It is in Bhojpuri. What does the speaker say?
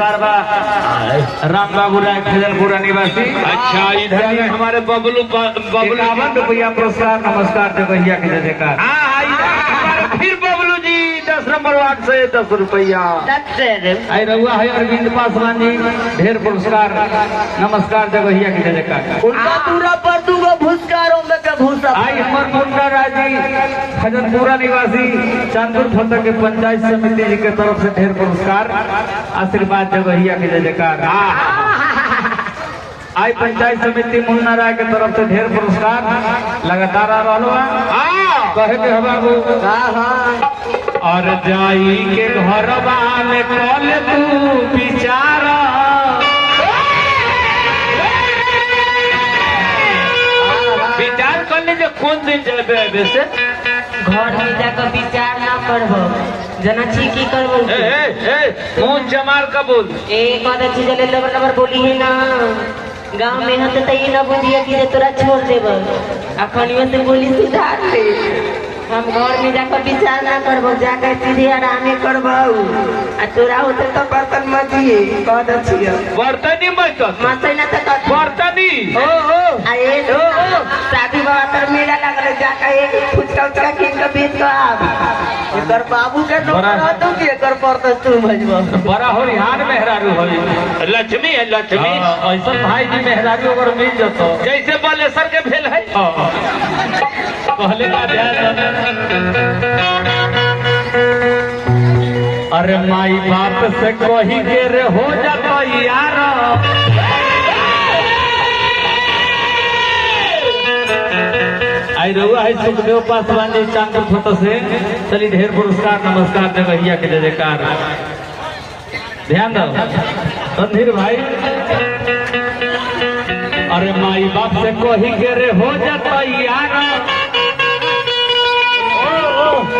पुरस्कार बा राम बाबू राय खजलपुरा निवासी। अच्छा इधर हमारे बबलू 51 रुपया पुरस्कार। नमस्कार जगहिया के जयकार। फिर बबलू जी 10 नंबर वार्ड से 10 रुपया। आई रहुआ है अरविंद पासवान जी ढेर पुरस्कार। नमस्कार जगहिया के जयकार। उनका दूरा पर दूगो भूस्कारों में के भूसा। आई हमार मुन्ना राय जी खजनपुरा निवासी चांदपुर फतह के पंचायत समिति जी के तरफ से ढेर पुरस्कार। आशीर्वाद जगहिया के जयकार। आई पंचायत समिति मुन्ना राय के तरफ से ढेर पुरस्कार लगातार आ रहा कहे के बाबू। और जाई के घरवा में कल तू विचार विचार करने जो कौन दिन जाए से घर में जाकर विचार ना करबो जना की करबो। मुंह जमाल कबूल एक आधा चीज ले लबर लबर बोली है ना गांव में हम तो तई ना बुझिए कि तोरा छोड़ देब अखनियो से बोली सुधार ले। हम घर में जाकर विचार ना करबो जाकर सीधे आरामे करबो आ तोरा होते तो बर्तन मजिए कह द छियो बर्तनी मत मसै ना त बर्तनी अरे शादी बाबा तर मेला लगल जाकर एक फुचका उचका किन के बेच के आब एकर बाबू के नौकर तो कि एकर बर्तन तू भजबो। बड़ा होरिहान मेहरारू होई लक्ष्मी है लक्ष्मी। ऐसा भाई जी मेहरारू अगर मिल जतो जैसे बालेश्वर के भेल है पहले का ध्यान। अरे माई बाप से कही के रे हो जातो यार आई रहुआ है सुखदेव पासवान जी चांदपुर फतह से। चलिए ढेर पुरस्कार। नमस्कार जगहिया के जयकार। ध्यान दो रणधीर भाई। अरे माई बाप से कही के रे हो जाता यार